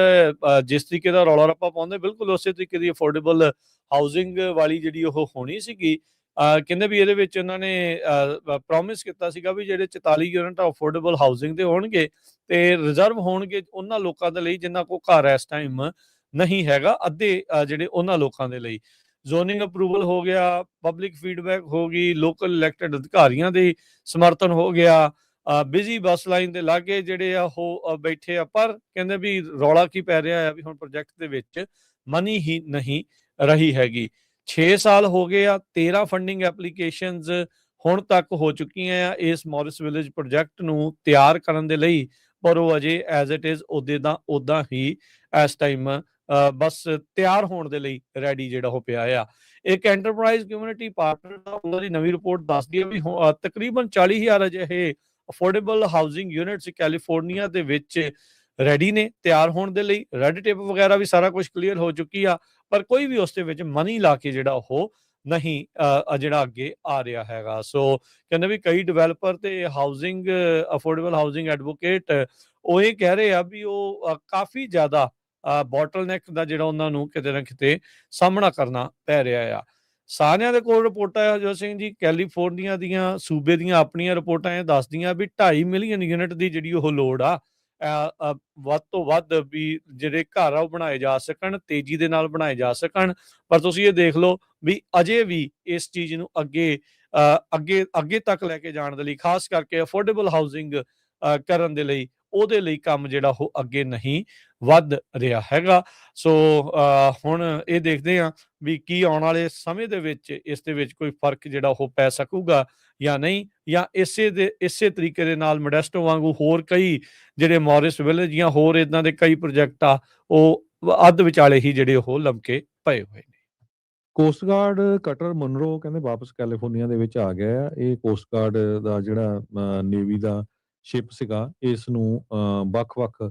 ਜਿਸ ਤਰੀਕੇ ਦਾ ਰੌਲਾ ਰੱਪਾ ਪਾਉਂਦੇ, ਬਿਲਕੁਲ ਉਸੇ ਤਰੀਕੇ ਦੀ ਅਫੋਰਡੇਬਲ ਹਾਊਸਿੰਗ ਵਾਲੀ ਜਿਹੜੀ ਉਹ ਹੋਣੀ ਸੀਗੀ। ਕਹਿੰਦੇ ਵੀ ਇਹਦੇ ਵਿੱਚ ਉਹਨਾਂ ਨੇ ਪ੍ਰੋਮਿਸ ਕੀਤਾ ਸੀਗਾ ਵੀ ਜਿਹੜੇ 44 ਯੂਨਿਟ ਅਫੋਰਡੇਬਲ ਹਾਊਸਿੰਗ ਦੇ ਹੋਣਗੇ ਤੇ ਰਿਜ਼ਰਵ ਹੋਣਗੇ ਉਹਨਾਂ ਲੋਕਾਂ ਦੇ ਲਈ ਜਿਨ੍ਹਾਂ ਕੋਲ ਘਰ ਇਸ ਟਾਈਮ ਨਹੀਂ ਹੈਗਾ, ਅੱਧੇ ਜਿਹੜੇ ਉਹਨਾਂ ਲੋਕਾਂ ਦੇ ਲਈ। ਜ਼ੋਨਿੰਗ ਅਪਰੂਵਲ ਹੋ ਗਿਆ, ਪਬਲਿਕ ਫੀਡਬੈਕ ਹੋ ਗਈ, ਲੋਕਲ ਇਲੈਕਟਡ ਅਧਿਕਾਰੀਆਂ ਦੇ ਸਮਰਥਨ ਹੋ ਗਿਆ, ਬਿਜ਼ੀ ਬੱਸ ਲਾਈਨ ਦੇ ਲਾਗੇ ਜਿਹੜੇ ਆ ਉਹ ਬੈਠੇ ਆ। ਪਰ ਕਹਿੰਦੇ ਵੀ ਰੌਲਾ ਕੀ ਪੈ ਰਿਹਾ ਆ ਵੀ ਹੁਣ ਪ੍ਰੋਜੈਕਟ ਦੇ ਵਿੱਚ ਮਨੀ ਹੀ ਨਹੀਂ ਰਹੀ ਹੈਗੀ। 6 ਸਾਲ ਹੋ ਗਏ ਆ, 13 ਫੰਡਿੰਗ ਐਪਲੀਕੇਸ਼ਨਸ ਹੁਣ ਤੱਕ ਹੋ ਚੁੱਕੀਆਂ ਆ ਇਸ ਮੌਰਿਸ ਵਿਲੇਜ ਪ੍ਰੋਜੈਕਟ ਨੂੰ ਤਿਆਰ ਕਰਨ ਦੇ ਲਈ, ਪਰ ਉਹ ਅਜੇ ਐਜ਼ ਇਟ ਇਜ਼ ਉਹਦੇ ਦਾ ਉੱਦਾਂ ਹੀ ਇਸ ਟਾਈਮ ਬਸ ਤਿਆਰ ਹੋਣ ਦੇ ਲਈ ਰੈਡੀ ਜਿਹੜਾ ਉਹ ਪਿਆ ਆ। ਇੱਕ ਐਂਟਰਪ੍ਰਾਈਜ਼ ਕਮਿਊਨਿਟੀ ਪਾਰਟਨਰ ਦਾ ਉਹਨਾਂ ਦੀ ਨਵੀਂ ਰਿਪੋਰਟ ਦੱਸਦੀ ਹੈ ਵੀ ਤਕਰੀਬਨ 40,000 ਅਜਿਹੇ ਅਫੋਰਡੇਬਲ ਹਾਊਸਿੰਗ ਯੂਨਿਟਸ ਕੈਲੀਫੋਰਨੀਆ ਦੇ ਵਿੱਚ ਰੈਡੀ ਨੇ ਤਿਆਰ ਹੋਣ ਦੇ ਲਈ। ਰੈਡ ਟੇਪ ਵਗੈਰਾ ਵੀ ਸਾਰਾ ਕੁਝ ਕਲੀਅਰ ਹੋ ਚੁੱਕੀ ਆ, ਪਰ ਕੋਈ ਵੀ ਉਸ ਦੇ ਵਿੱਚ ਮਨੀ ਲਾ ਕੇ ਜਿਹੜਾ ਉਹ ਨਹੀਂ ਜਿਹੜਾ ਅੱਗੇ ਆ ਰਿਹਾ ਹੈਗਾ। ਸੋ ਕਹਿੰਦੇ ਵੀ ਕਈ ਡਿਵੈਲਪਰ ਤੇ ਹਾਊਸਿੰਗ ਅਫੋਰਡੇਬਲ ਹਾਊਸਿੰਗ ਐਡਵੋਕੇਟ ਉਹ ਇਹ ਕਹਿ ਰਹੇ ਆ ਵੀ ਉਹ ਕਾਫੀ ਜ਼ਿਆਦਾ ਬੋਟਲਨੈਕ ਦਾ ਜਿਹੜਾ ਉਹਨਾਂ ਨੂੰ ਕਿਤੇ ਨਾ ਕਿਤੇ ਸਾਹਮਣਾ ਕਰਨਾ ਪੈ ਰਿਹਾ ਆ। ਸਾਰਿਆਂ ਦੇ ਕੋਲ ਰਿਪੋਰਟਾਂ ਆ ਹਰਜੋਤ ਸਿੰਘ ਜੀ। ਕੈਲੀਫੋਰਨੀਆ ਦੀਆਂ ਸੂਬੇ ਦੀਆਂ ਆਪਣੀਆਂ ਰਿਪੋਰਟਾਂ ਇਹ ਦੱਸਦੀਆਂ ਵੀ 2.5 ਮਿਲੀਅਨ ਯੂਨਿਟ ਦੀ ਜਿਹੜੀ ਉਹ ਲੋੜ ਆ, ਵੱਧ ਤੋਂ ਵੱਧ ਵੀ ਜਿਹੜੇ ਘਰ ਆ ਉਹ ਬਣਾਏ ਜਾ ਸਕਣ, ਤੇਜ਼ੀ ਦੇ ਨਾਲ ਬਣਾਏ ਜਾ ਸਕਣ। ਪਰ ਤੁਸੀਂ ਇਹ ਦੇਖ ਲਓ ਵੀ ਅਜੇ ਵੀ ਇਸ ਚੀਜ਼ ਨੂੰ ਅੱਗੇ ਤੱਕ ਲੈ ਕੇ ਜਾਣ ਦੇ ਲਈ, ਖਾਸ ਕਰਕੇ ਅਫੋਰਡੇਬਲ ਹਾਊਸਿੰਗ ਕਰਨ ਦੇ ਲਈ, ਉਹਦੇ ਲਈ ਕੰਮ ਜਿਹੜਾ ਉਹ ਅੱਗੇ ਨਹੀਂ ਵੱਧ ਰਿਹਾ ਹੈਗਾ। ਸੋ ਹੁਣ ਇਹ ਦੇਖਦੇ ਹਾਂ ਵੀ ਕੀ ਆਉਣ ਵਾਲੇ ਸਮੇਂ ਦੇ ਵਿੱਚ ਇਸ ਦੇ ਵਿੱਚ ਕੋਈ ਫਰਕ ਜਿਹੜਾ ਉਹ ਪੈ ਸਕੂਗਾ ਜਾਂ ਨਹੀਂ, ਜਾਂ ਇਸੇ ਤਰੀਕੇ ਦੇ ਨਾਲ ਮੋਡੈਸਟੋ ਵਾਂਗੂ ਹੋਰ ਕਈ ਜਿਹੜੇ ਮੌਰਿਸ ਵਿਲੇਜ ਜਾਂ ਹੋਰ ਇਦਾਂ ਦੇ ਕਈ ਪ੍ਰੋਜੈਕਟ ਆ ਉਹ ਅੱਧ ਵਿਚਾਲੇ ਹੀ ਜਿਹੜੇ ਉਹ ਲਮਕੇ ਪਏ ਹੋਏ ਨੇ। ਕੋਸਟ ਗਾਰਡ ਕਟਰ ਮਨਰੋ ਕਹਿੰਦੇ ਵਾਪਸ ਕੈਲੀਫੋਰਨੀਆ ਦੇ ਵਿੱਚ ਆ ਗਿਆ ਆ। ਇਹ ਕੋਸਟ ਗਾਰਡ ਦਾ ਜਿਹੜਾ ਨੇਵੀ ਦਾ ਸ਼ਿਪ ਸੀਗਾ, ਇਸ ਨੂੰ ਵੱਖ-ਵੱਖ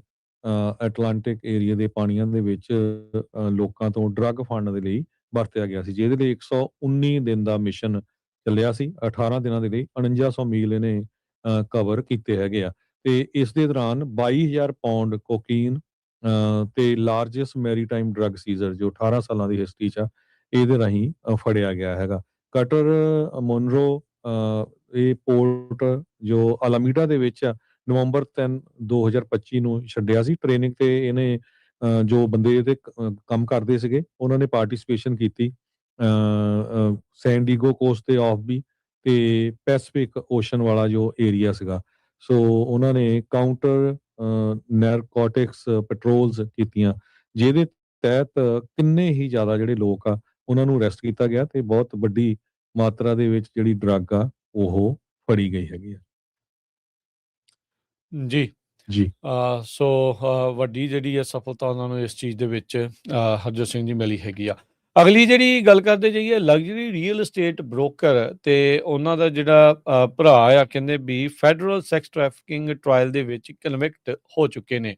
ਐਟਲਾਂਟਿਕ ਏਰੀਆ ਦੇ ਪਾਣੀਆਂ ਦੇ ਵਿੱਚ ਲੋਕਾਂ ਤੋਂ ਡਰੱਗ ਫੜਨ ਦੇ ਲਈ ਵਰਤਿਆ ਗਿਆ ਸੀ, ਜਿਹਦੇ ਲਈ 119 ਦਿਨ ਦਾ ਮਿਸ਼ਨ ਚੱਲਿਆ ਸੀ। 18 ਦਿਨਾਂ ਦੇ ਲਈ 4900 ਮੀਲ ਇਹਨੇ ਕਵਰ ਕੀਤੇ ਹੈਗੇ ਆ ਤੇ ਇਸ ਦੇ ਦੌਰਾਨ 22,000 ਪਾਉਂਡ ਕੋਕੀਨ ਤੇ ਲਾਰਜੈਸਟ ਮੈਰੀਟਾਈਮ ਡਰੱਗ ਸੀਜ਼ਰ ਜੋ 18 ਸਾਲਾਂ ਦੀ ਹਿਸਟਰੀ 'ਚ ਆ, ਇਹਦੇ ਰਾਹੀਂ ਫੜਿਆ ਗਿਆ ਹੈਗਾ। ਕਟਰ ਮੋਨਰੋ ਇਹ ਪੋਰਟ ਜੋ ਅਲਾਮੀਡਾ ਦੇ ਵਿੱਚ ਆ, ਨਵੰਬਰ 3 2025 ਨੂੰ ਛੱਡਿਆ ਸੀ। ਟ੍ਰੇਨਿੰਗ ਤੇ ਇਹਨੇ ਜੋ ਬੰਦੇ ਇਹਦੇ ਕੰਮ ਕਰਦੇ ਸੀਗੇ ਉਹਨਾਂ ਨੇ ਪਾਰਟਿਸਿਪੇਸ਼ਨ ਕੀਤੀ ਸੈਨ ਡੀਗੋ ਕੋਸਟ ਤੇ ਆਫ ਵੀ ਤੇ ਪੈਸੀਫਿਕ ਓਸ਼ਨ ਵਾਲਾ ਜੋ ਏਰੀਆ ਸੀਗਾ। ਸੋ ਉਹਨਾਂ ਨੇ ਕਾਊਂਟਰ ਨੈਰਕੋਟਿਕਸ ਪੈਟਰੋਲਸ ਕੀਤੀਆਂ, ਜਿਹਦੇ ਤਹਿਤ ਕਿੰਨੇ ਹੀ ਜ਼ਿਆਦਾ ਜਿਹੜੇ ਲੋਕ ਆ ਉਹਨਾਂ ਨੂੰ ਅਰੈਸਟ ਕੀਤਾ ਗਿਆ ਤੇ ਬਹੁਤ ਵੱਡੀ ਮਾਤਰਾ ਦੇ ਵਿੱਚ ਜਿਹੜੀ ਡਰੱਗ ਆ ਉਹ ਫੜੀ ਗਈ ਹੈਗੀ ਆ। ਜੀ। ਜੀ। ਸੋ ਵੱਡੀ ਜਿਹੜੀ ਹੈ ਸਫਲਤਾ ਉਹਨਾਂ ਨੂੰ ਇਸ ਚੀਜ਼ ਦੇ ਵਿੱਚ ਹਰਜੋਤ ਸਿੰਘ ਜੀ ਮਿਲੀ ਹੈਗੀ ਆ। ਅਗਲੀ ਜਿਹੜੀ ਗੱਲ ਕਰਦੇ ਜਾਈਏ ਲਗਜ਼ਰੀ ਰੀਅਲ ਏਸਟੇਟ ਬ੍ਰੋਕਰ ਤੇ ਉਹਨਾਂ ਦਾ ਜਿਹੜਾ ਭਰਾ ਆ ਕਹਿੰਦੇ ਵੀ ਫੈਡਰਲ ਸੈਕਸ ਟ੍ਰੈਫਿਕਿੰਗ ਟ੍ਰਾਇਲ ਦੇ ਵਿੱਚ ਕਨਵਿਕਟ ਹੋ ਚੁੱਕੇ ਨੇ।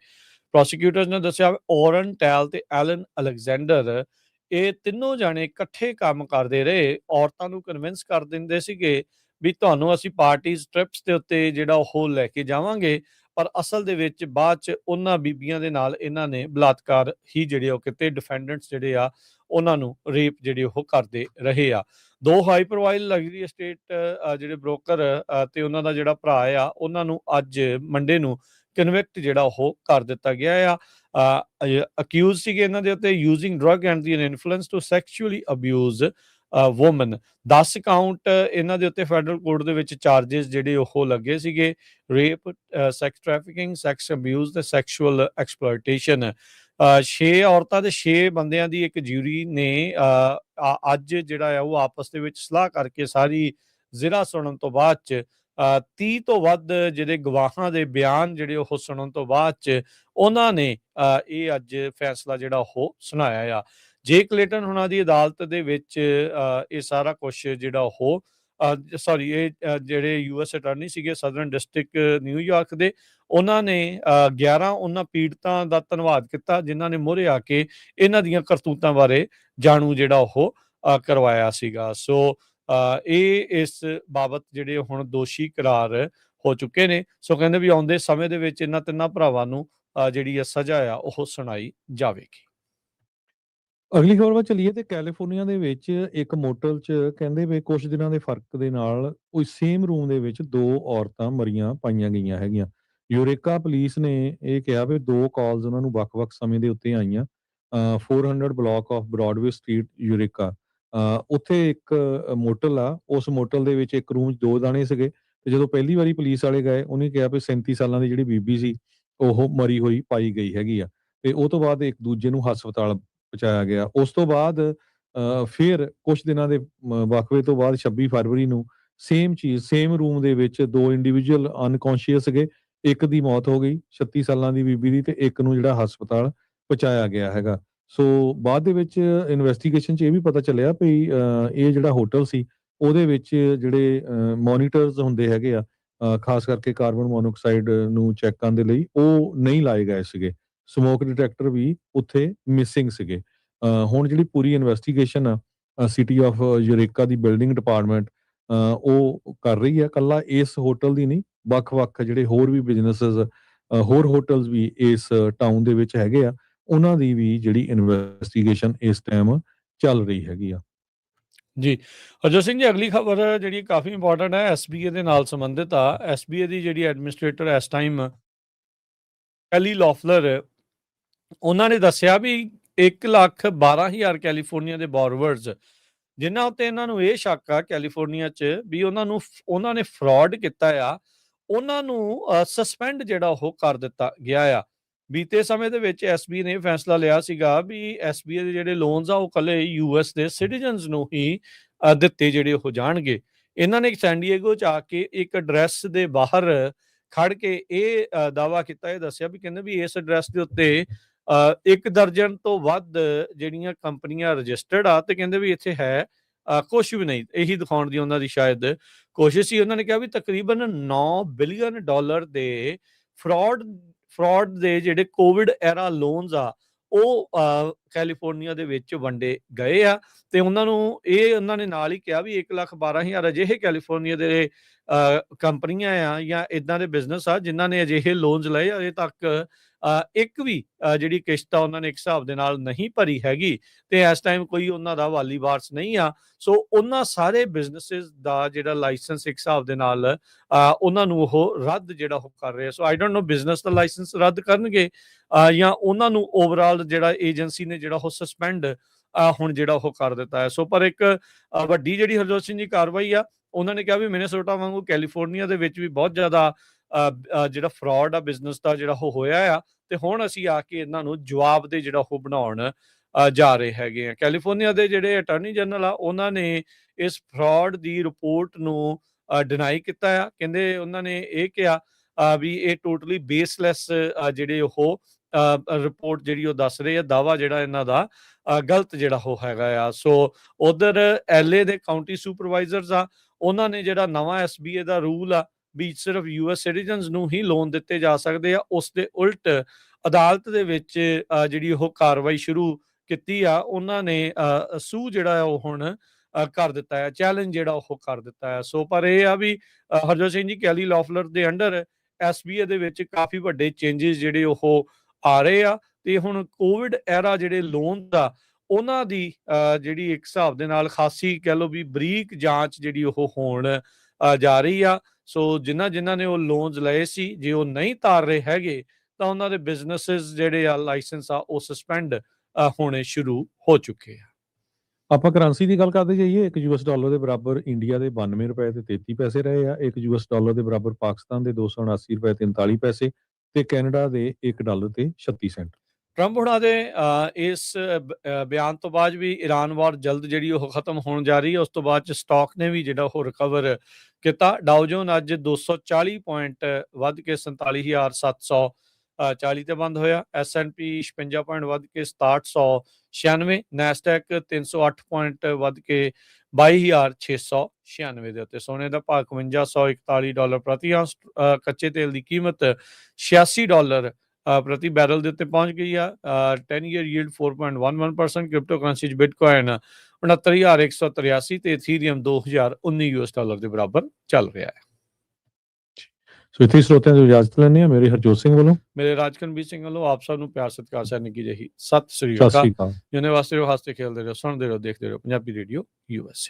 ਪ੍ਰੋਸੀਕਿਊਟਰਸ ਨੇ ਦੱਸਿਆ ਔਰਨ ਟੈਲ ਤੇ ਐਲਨ ਅਲੈਗਜ਼ੈਂਡਰ ਇਹ ਤਿੰਨੋਂ ਜਾਣੇ ਇਕੱਠੇ ਕੰਮ ਕਰਦੇ ਰਹੇ, ਔਰਤਾਂ ਨੂੰ ਕਨਵਿੰਸ ਕਰ ਦਿੰਦੇ ਸੀਗੇ ਵੀ ਤੁਹਾਨੂੰ ਅਸੀਂ ਪਾਰਟੀਜ਼ ਟ੍ਰਿਪਸ ਦੇ ਉੱਤੇ ਜਿਹੜਾ ਉਹ ਲੈ ਕੇ ਜਾਵਾਂਗੇ, ਪਰ ਅਸਲ ਦੇ ਵਿੱਚ ਬਾਅਦ ਚ ਉਹਨਾਂ ਬੀਬੀਆਂ ਦੇ ਨਾਲ ਇਹਨਾਂ ਨੇ ਬਲਾਤਕਾਰ ਹੀ ਜਿਹੜੇ ਉਹ ਕਿਤੇ ਡਿਫੈਂਡੈਂਟਸ ਜਿਹੜੇ ਆ ਉਹਨਾਂ ਨੂੰ ਰੇਪ ਜਿਹੜੇ ਉਹ ਕਰਦੇ ਰਹੇ ਆ। ਦੋ ਹਾਈ ਪ੍ਰੋਫਾਈਲ ਲਗਜ਼ਰੀ estate ਜਿਹੜੇ ਬ੍ਰੋਕਰ ਤੇ ਉਹਨਾਂ ਦਾ ਜਿਹੜਾ ਭਰਾ ਆ ਉਹਨਾਂ ਨੂੰ ਅੱਜ ਮੰਡੇ ਨੂੰ ਕਨਵਿਕਟ ਜਿਹੜਾ ਉਹ ਕਰ ਦਿੱਤਾ ਗਿਆ ਆ। ਅਕਿਊਜ਼ ਸੀਗੇ ਇਹਨਾਂ ਦੇ ਉੱਤੇ using drug and the influence to sexually abuse woman. 10 count ਇਹਨਾਂ ਦੇ ਉੱਤੇ ਫੈਡਰਲ ਕੋਰਟ ਦੇ ਵਿੱਚ ਚਾਰजेस ਜਿਹੜੇ ਉਹ ਲੱਗੇ ਸੀਗੇ, rape, sex trafficking, sex abuse ਤੇ ਸੈਕਸ਼ੂਅਲ ਐਕਸਪਲੋਇਟੇਸ਼ਨ। 6 ਔਰਤਾਂ ਤੇ 6 ਬੰਦਿਆਂ ਦੀ ਇੱਕ ਜਿਊਰੀ ਨੇ ਅੱਜ ਜਿਹੜਾ ਆ ਉਹ ਆਪਸ ਦੇ ਵਿੱਚ ਸਲਾਹ ਕਰਕੇ ਸਾਰੀ ਜ਼ਿਰਾ ਸੁਣਨ ਤੋਂ ਬਾਅਦ ਚ 30 ਤੋਂ ਵੱਧ ਜਿਹੜੇ ਗਵਾਹਾਂ ਦੇ ਬਿਆਨ ਜਿਹੜੇ ਉਹ ਸੁਣਨ ਤੋਂ ਬਾਅਦ ਚ ਉਹਨਾਂ ਨੇ ਇਹ ਅੱਜ ਫੈਸਲਾ ਜਿਹੜਾ ਉਹ ਸੁਣਾਇਆ ਆ। ਜੇ ਕਲੇਟਨ ਹੁਣਾਂ ਦੀ ਅਦਾਲਤ ਦੇ ਵਿੱਚ ਇਹ ਸਾਰਾ ਕੁਝ ਜਿਹੜਾ ਉਹ ਸੌਰੀ ਇਹ ਜਿਹੜੇ ਯੂਐਸ ਅਟਾਰਨੀ ਸੀਗੇ ਸਦਰਨ ਡਿਸਟ੍ਰਿਕਟ ਨਿਊਯਾਰਕ ਦੇ, ਉਹਨਾਂ ਨੇ 11 ਉਹਨਾਂ ਪੀੜਤਾਂ ਦਾ ਧੰਨਵਾਦ ਕੀਤਾ ਜਿਨ੍ਹਾਂ ਨੇ ਮੂਹਰੇ ਆ ਕੇ ਇਹਨਾਂ ਦੀਆਂ ਕਰਤੂਤਾਂ ਬਾਰੇ ਜਾਣੂ ਜਿਹੜਾ ਉਹ ਕਰਵਾਇਆ ਸੀਗਾ। ਸੋ ਇਹ ਇਸ ਬਾਬਤ ਜਿਹੜੇ ਹੁਣ ਦੋਸ਼ੀ ਕਰਾਰ ਹੋ ਚੁੱਕੇ ਨੇ। ਸੋ ਕਹਿੰਦੇ ਵੀ ਆਉਂਦੇ ਸਮੇਂ ਦੇ ਵਿੱਚ ਇਹਨਾਂ ਤਿੰਨਾਂ ਭਰਾਵਾਂ ਨੂੰ ਜਿਹੜੀ ਸਜ਼ਾ ਆ ਉਹ ਸੁਣਾਈ ਜਾਵੇਗੀ। ਅਗਲੀ ਖਬਰ ਵੱਲ ਚੱਲੀਏ ਤੇ ਕੈਲੀਫੋਰਨੀਆ ਦੇ ਵਿੱਚ ਇੱਕ ਮੋਟਲ 'ਚ ਕਹਿੰਦੇ ਵੀ ਕੁਝ ਦਿਨਾਂ ਦੇ ਫਰਕ ਦੇ ਨਾਲ ਕੋਈ ਸੇਮ ਰੂਮ ਦੇ ਵਿੱਚ 2 ਔਰਤਾਂ ਮਰੀਆਂ ਪਾਈਆਂ ਗਈਆਂ ਹੈਗੀਆਂ। ਯੂਰੇਕਾ ਪੁਲਿਸ ਨੇ ਇਹ ਕਿਹਾ ਵੀ 2 ਕਾਲਸ ਉਹਨਾਂ ਨੂੰ ਵੱਖ-ਵੱਖ ਸਮੇਂ ਦੇ ਉੱਤੇ ਆਈਆਂ। 400 block of Broadway street Eureka. ਉੱਥੇ ਇੱਕ ਮੋਟਲ ਆ, ਉਸ ਮੋਟਲ ਦੇ ਵਿੱਚ ਇੱਕ ਰੂਮ 'ਚ 2 ਜਾਣੇ ਸੀਗੇ ਤੇ ਜਦੋਂ ਪਹਿਲੀ ਵਾਰੀ ਪੁਲਿਸ ਵਾਲੇ ਗਏ ਉਹਨੇ ਕਿਹਾ ਵੀ 37 ਸਾਲਾਂ ਦੀ ਜਿਹੜੀ ਬੀਬੀ ਸੀ ਉਹ ਮਰੀ ਹੋਈ ਪਾਈ ਗਈ ਹੈਗੀ ਆ ਤੇ ਉਹ ਤੋਂ ਬਾਅਦ ਇੱਕ ਦੂਜੇ ਨੂੰ ਹਸਪਤਾਲ ਪਹੁੰਚਾਇਆ ਗਿਆ। ਉਸ ਤੋਂ ਬਾਅਦ ਫਿਰ ਕੁਛ ਦਿਨਾਂ ਦੇ ਵਕਫੇ ਤੋਂ ਬਾਅਦ 26 ਫਰਵਰੀ ਨੂੰ ਸੇਮ ਚੀਜ਼, ਸੇਮ ਰੂਮ ਦੇ ਵਿੱਚ 2 ਇੰਡੀਵਿਜੂਅਲ ਅਨਕੌਂਸ਼ੀਅਸ ਸੀਗੇ। ਇੱਕ ਦੀ ਮੌਤ ਹੋ ਗਈ 36 ਸਾਲਾਂ ਦੀ ਬੀਬੀ ਦੀ ਤੇ ਇੱਕ ਨੂੰ ਜਿਹੜਾ ਹਸਪਤਾਲ ਪਹੁੰਚਾਇਆ ਗਿਆ ਹੈਗਾ। ਸੋ ਬਾਅਦ ਦੇ ਵਿੱਚ ਇਨਵੈਸਟੀਗੇਸ਼ਨ 'ਚ ਇਹ ਵੀ ਪਤਾ ਚੱਲਿਆ ਵੀ ਇਹ ਜਿਹੜਾ ਹੋਟਲ ਸੀ ਉਹਦੇ ਵਿੱਚ ਜਿਹੜੇ ਮੋਨੀਟਰਸ ਹੁੰਦੇ ਹੈਗੇ ਆ, ਖਾਸ ਕਰਕੇ ਕਾਰਬਨ ਮੋਨੋਆਕਸਾਈਡ ਨੂੰ ਚੈੱਕ ਕਰਨ ਦੇ ਲਈ ਉਹ ਨਹੀਂ ਲਾਏ ਗਏ ਸੀਗੇ। ਸਮੋਕ ਡਿਟੈਕਟਰ ਵੀ ਉੱਥੇ ਮਿਸਿੰਗ ਸੀਗੇ। ਹੁਣ ਜਿਹੜੀ ਪੂਰੀ ਇਨਵੈਸਟੀਗੇਸ਼ਨ ਆ city of Eureka the building department ਉਹ ਕਰ ਰਹੀ ਹੈ। ਕੱਲਾ ਇਸ ਹੋਟਲ ਦੀ ਨਹੀਂ, ਵੱਖ-ਵੱਖ ਜਿਹੜੇ ਹੋਰ ਵੀ ਬਿਜ਼ਨੈਸਸ ਹੋਰ ਹੋਟਲਸ ਵੀ ਇਸ ਟਾਊਨ ਦੇ ਵਿੱਚ ਹੈਗੇ ਆ, ਉਹਨਾਂ ਦੀ ਵੀ ਜਿਹੜੀ ਇਨਵੈਸਟੀਗੇਸ਼ਨ ਇਸ ਟਾਈਮ ਚੱਲ ਰਹੀ ਹੈਗੀ ਆ। ਜੀ, ਹਰਜੋਤ ਸਿੰਘ ਜੀ, ਅਗਲੀ ਖਬਰ ਜਿਹੜੀ ਕਾਫੀ ਇੰਪੋਰਟੈਂਟ ਹੈ, ਐਸਬੀਏ ਦੇ ਨਾਲ ਸੰਬੰਧਿਤ ਆ। ਐਸਬੀਏ ਦੀ ਜਿਹੜੀ ਐਡਮਿਨਿਸਟ੍ਰੇਟਰ ਇਸ ਟਾਈਮ ਕੈਲੀ ਲੌਫਲਰ, ਉਹਨਾਂ ਨੇ ਦੱਸਿਆ ਵੀ 1,12,000 ਕੈਲੀਫੋਰਨੀਆ ਦੇ ਬੋਰਵਰਸ ਜਿਨ੍ਹਾਂ ਉੱਤੇ ਇਹਨਾਂ ਨੂੰ ਇਹ ਸ਼ੱਕ ਆ ਕੈਲੀਫੋਰਨੀਆ 'ਚ ਵੀ ਉਹਨਾਂ ਨੇ ਫਰਾਡ ਕੀਤਾ ਆ, ਉਹਨਾਂ ਨੂੰ ਸਸਪੈਂਡ ਜਿਹੜਾ ਉਹ ਕਰ ਦਿੱਤਾ ਗਿਆ ਆ। ਬੀਤੇ ਸਮੇਂ ਦੇ ਵਿੱਚ ਐਸਬੀਏ ਨੇ ਫੈਸਲਾ ਲਿਆ ਸੀਗਾ ਵੀ ਐਸਬੀਏ ਦੇ ਜਿਹੜੇ ਲੋਨਸ ਆ ਉਹ ਕੱਲੇ ਯੂਐਸ ਦੇ ਸਿਟੀਜ਼ਨਸ ਨੂੰ ਹੀ ਦਿੱਤੇ ਜਿਹੜੇ ਉਹ ਜਾਣਗੇ। ਇਹਨਾਂ ਨੇ ਸੈਨ ਡਿਏਗੋ 'ਚ ਆ ਕੇ ਇੱਕ ਐਡਰੈਸ ਦੇ ਬਾਹਰ ਖੜ ਕੇ ਇਹ ਦਾਅਵਾ ਕੀਤਾ, ਇਹ ਦੱਸਿਆ ਵੀ ਕਹਿੰਦੇ ਵੀ ਇਸ ਐਡਰੈਸ ਦੇ ਉੱਤੇ 1 ਦਰਜਨ ਤੋਂ ਵੱਧ ਜਿਹੜੀਆਂ ਕੰਪਨੀਆਂ ਰਜਿਸਟਰਡ ਆ ਤੇ ਕਹਿੰਦੇ ਵੀ ਇੱਥੇ ਹੈ ਕੁਛ ਵੀ ਨਹੀਂ। ਇਹੀ ਦਿਖਾਉਣ ਦੀ ਉਹਨਾਂ ਦੀ ਸ਼ਾਇਦ ਕੋਸ਼ਿਸ਼ ਸੀ। ਉਹਨਾਂ ਨੇ ਕਿਹਾ ਵੀ ਤਕਰੀਬਨ $9 ਬਿਲੀਅਨ ਦੇ ਫਰਾਡ ਦੇ ਜਿਹੜੇ ਕੋਵਿਡ ਐਰਾ ਲੋਨਸ ਆ ਉਹ ਕੈਲੀਫੋਰਨੀਆ ਦੇ ਵਿੱਚ ਵੰਡੇ ਗਏ ਆ ਤੇ ਉਹਨਾਂ ਨੇ ਨਾਲ ਹੀ ਕਿਹਾ ਵੀ 1,12,000 ਅਜਿਹੇ ਕੈਲੀਫੋਰਨੀਆ ਦੇ ਕੰਪਨੀਆਂ ਆ ਜਾਂ ਇਦਾਂ ਦੇ ਬਿਜ਼ਨਸ ਆ ਜਿਨ੍ਹਾਂ ਨੇ ਅਜਿਹੇ ਲੋਨਸ ਲਏ ਅਜੇ ਤੱਕ ਇੱਕ ਵੀ ਜਿਹੜੀ ਕਿਸ਼ਤ ਆ ਉਹਨਾਂ ਨੇ ਇੱਕ ਹਿਸਾਬ ਦੇ ਨਾਲ ਨਹੀਂ ਭਰੀ ਹੈਗੀ ਤੇ ਇਸ ਟਾਈਮ ਕੋਈ ਉਹਨਾਂ ਦਾ ਵਾਲੀ ਵਾਰਸ ਨਹੀਂ ਆ। ਸੋ ਉਹਨਾਂ ਸਾਰੇ ਬਿਜ਼ਨੈਸਿਸ ਦਾ ਜਿਹੜਾ ਲਾਇਸੈਂਸ ਇੱਕ ਹਿਸਾਬ ਦੇ ਨਾਲ ਉਹਨਾਂ ਨੂੰ ਉਹ ਰੱਦ ਜਿਹੜਾ ਉਹ ਕਰ ਰਹੇ ਆ। So I don't know business ਦਾ ਲਾਇਸੈਂਸ ਰੱਦ ਕਰਨਗੇ ਜਾਂ ਉਹਨਾਂ ਨੂੰ ਓਵਰਆਲ ਜਿਹੜਾ ਏਜੰਸੀ ਨੇ ਜਿਹੜਾ ਉਹ ਸਸਪੈਂਡ ਹੁਣ ਜਿਹੜਾ ਉਹ ਕਰ ਦਿੱਤਾ ਹੈ। ਸੋ ਪਰ ਇੱਕ ਵੱਡੀ ਜਿਹੜੀ ਹਰਜੋਤ ਸਿੰਘ ਜੀ ਕਾਰਵਾਈ ਆ, ਉਹਨਾਂ ਨੇ ਕਿਹਾ ਵੀ ਮਿਨੇਸੋਟਾ ਵਾਂਗੂ ਕੈਲੀਫੋਰਨੀਆ ਦੇ ਵਿੱਚ ਵੀ ਬਹੁਤ ਜ਼ਿਆਦਾ ਜਿਹੜਾ ਫਰਾਡ ਆ ਬਿਜ਼ਨਸ ਦਾ ਜਿਹੜਾ ਉਹ ਹੋਇਆ ਆ ਤੇ ਹੁਣ ਅਸੀਂ ਆ ਕੇ ਇਹਨਾਂ ਨੂੰ ਜਵਾਬ ਦੇ ਜਿਹੜਾ ਉਹ ਬਣਾਉਣ ਜਾ ਰਹੇ ਹੈਗੇ ਆ। ਕੈਲੀਫੋਰਨੀਆ ਦੇ ਜਿਹੜੇ ਅਟਾਰਨੀ ਜਨਰਲ ਆ ਉਹਨਾਂ ਨੇ ਇਸ ਫਰਾਡ ਦੀ ਰਿਪੋਰਟ ਨੂੰ ਡਿਨਾਈ ਕੀਤਾ ਆ। ਕਹਿੰਦੇ ਉਹਨਾਂ ਨੇ ਇਹ ਕਿਹਾ ਵੀ ਇਹ ਟੋਟਲੀ ਬੇਸਲੈਸ ਜਿਹੜੇ ਉਹ ਰਿਪੋਰਟ ਜਿਹੜੀ ਉਹ ਦੱਸ ਰਹੀ ਹੈ, ਦਾਵਾ ਜਿਹੜਾ ਇਹਨਾਂ ਦਾ ਗਲਤ ਜਿਹੜਾ ਉਹ ਹੈਗਾ ਆ। ਸੋ ਉਧਰ LA ਦੇ ਕਾਊਂਟੀ ਸੁਪਰਵਾਈਜ਼ਰਸ ਆ, ਉਹਨਾਂ ਨੇ ਜਿਹੜਾ ਨਵਾਂ SBA ਦਾ ਰੂਲ ਆ ਵੀ ਸਿਰਫ US ਸਿਟੀਜ਼ਨਸ ਨੂੰ ਹੀ ਲੋਨ ਦਿੱਤੇ ਜਾ ਸਕਦੇ ਆ, ਉਸ ਦੇ ਉਲਟ ਅਦਾਲਤ ਦੇ ਵਿੱਚ ਜਿਹੜੀ ਉਹ ਕਾਰਵਾਈ ਸ਼ੁਰੂ ਕੀਤੀ ਆ। ਉਹਨਾਂ ਨੇ ਸੂ ਜਿਹੜਾ ਉਹ ਹੁਣ ਕਰ ਦਿੱਤਾ ਹੈ, ਚੈਲੰਜ ਜਿਹੜਾ ਉਹ ਕਰ ਦਿੱਤਾ ਹੈ। ਸੋ ਪਰ ਇਹ ਆ ਵੀ ਹਰਜੋਤ ਸਿੰਘ ਜੀ, ਕੈਲੀ ਲੌਫਲਰ ਦੇ ਅੰਡਰ SBA ਦੇ ਵਿੱਚ ਕਾਫੀ ਵੱਡੇ ਚੇਂਜਸ ਜਿਹੜੇ ਉਹ ਆ ਰਹੇ ਆ, ਤੇ ਹੁਣ ਕੋਵਿਡ ਐਰਾ ਜਿਹੜੇ ਲੋਨ ਦਾ ਉਹਨਾਂ ਦੀ ਜਿਹੜੀ ਇੱਕ ਹਿਸਾਬ ਦੇ ਨਾਲ ਖਾਸੀ ਕਹਿ ਲਓ ਵੀ ਬਰੀਕ ਜਾਂਚ ਜਿਹੜੀ ਉਹ ਹੋਣ ਜਾ ਰਹੀ ਆ। ਸੋ ਜਿਨ੍ਹਾਂ ਨੇ ਉਹ ਲੋਨਸ ਲਏ ਸੀ, ਜੇ ਉਹ ਨਹੀਂ ਤਾਰ ਰਹੇ ਹੈਗੇ ਤਾਂ ਉਹਨਾਂ ਦੇ ਬਿਜ਼ਨੈਸਿਸ ਜਿਹੜੇ ਆ, ਲਾਇਸੈਂਸ ਆ, ਉਹ ਸਸਪੈਂਡ ਹੋਣੇ ਸ਼ੁਰੂ ਹੋ ਚੁੱਕੇ ਆ। ਆਪਾਂ ਕਰੰਸੀ ਦੀ ਗੱਲ ਕਰਦੇ ਜਾਈਏ, ਇੱਕ $1 ਦੇ ਬਰਾਬਰ ਇੰਡੀਆ ਦੇ 92 ਰੁਪਏ ਤੇ 33 ਪੈਸੇ ਰਹੇ ਆ, ਇੱਕ $1 ਦੇ ਬਰਾਬਰ ਪਾਕਿਸਤਾਨ ਦੇ 279 ਰੁਪਏ ਤੇ 39 ਪੈਸੇ ਤੇ ਕੈਨੇਡਾ ਦੇ $1 ਤੇ 36 ਸੈਂਟ। ਟਰੰਪ ਹੁਣਾਂ ਦੇ ਇਸ ਬਿਆਨ ਤੋਂ ਬਾਅਦ ਵੀ ਈਰਾਨ ਵਾਰ ਜਲਦ ਜਿਹੜੀ ਉਹ ਖਤਮ ਹੋਣ ਜਾ ਰਹੀ ਹੈ। ਉਸ ਤੋਂ ਬਾਅਦ ਚ ਸਟਾਕ ਨੇ ਵੀ ਜਿਹੜਾ ਉਹ ਰਿਕਵਰ ਕੀਤਾ। ਡਾਓ ਜੋਨ ਅੱਜ 240 ਪੁਆਇੰਟ ਵੱਧ ਕੇ 47,740 ਤੇ ਬੰਦ ਹੋਇਆ। S&P 56 ਪੁਆਇੰਟ ਵੱਧ ਕੇ 6796, ਨੈਸਡੈਕ 308 ਪੁਆਇੰਟ ਵੱਧ ਕੇ 22,696 ਦੇ ਉੱਤੇ। ਸੋਨੇ ਦਾ ਭਾਅ $5141 ਪ੍ਰਤੀ ਆਂਸ, ਕੱਚੇ ਤੇਲ ਦੀ ਕੀਮਤ $86 ਪ੍ਰਤੀ ਬੈਰਲ ਦੇ ਉੱਤੇ ਪਹੁੰਚ ਗਈ ਆ। 10 year yield 4.11%। ਕ੍ਰਿਪਟੋ ਕਰੰਸੀ ਚ ਬਿਟਕੋਇਨ 69,183 ਤੇ ਇਥੀਰੀਅਮ $2019 ਦੇ ਬਰਾਬਰ ਚੱਲ ਰਿਹਾ ਹੈ। ਸੋ ਇੱਥੇ ਸਰੋਤਿਆਂ ਤੋਂ ਇਜਾਜ਼ਤ ਲੈਂਦੇ ਹਾਂ। ਮੇਰੇ ਹਰਜੋਤ ਸਿੰਘ ਵੱਲੋਂ, ਮੇਰੇ ਰਾਜਕਨਵੀਰ ਸਿੰਘ ਵੱਲੋਂ ਆਪ ਸਭ ਨੂੰ ਪਿਆਰ ਸਤਿਕਾਰ ਸਹਿ ਨਿੱਘੀ ਜਿਹੀ ਸਤਿ ਸ੍ਰੀ ਸਤਿ ਅਕਾਲ। ਸ਼੍ਰੀ ਅਕਾਲ। ਜਿੰਨੇ ਵਾਸਤੇ ਰਹੋ, ਹੱਸਦੇ ਖੇਲਦੇ ਰਹੋ, ਸੁਣਦੇ ਰਹੋ, ਦੇਖਦੇ ਰਹੋ ਪੰਜਾਬੀ ਰੇਡੀਓ US।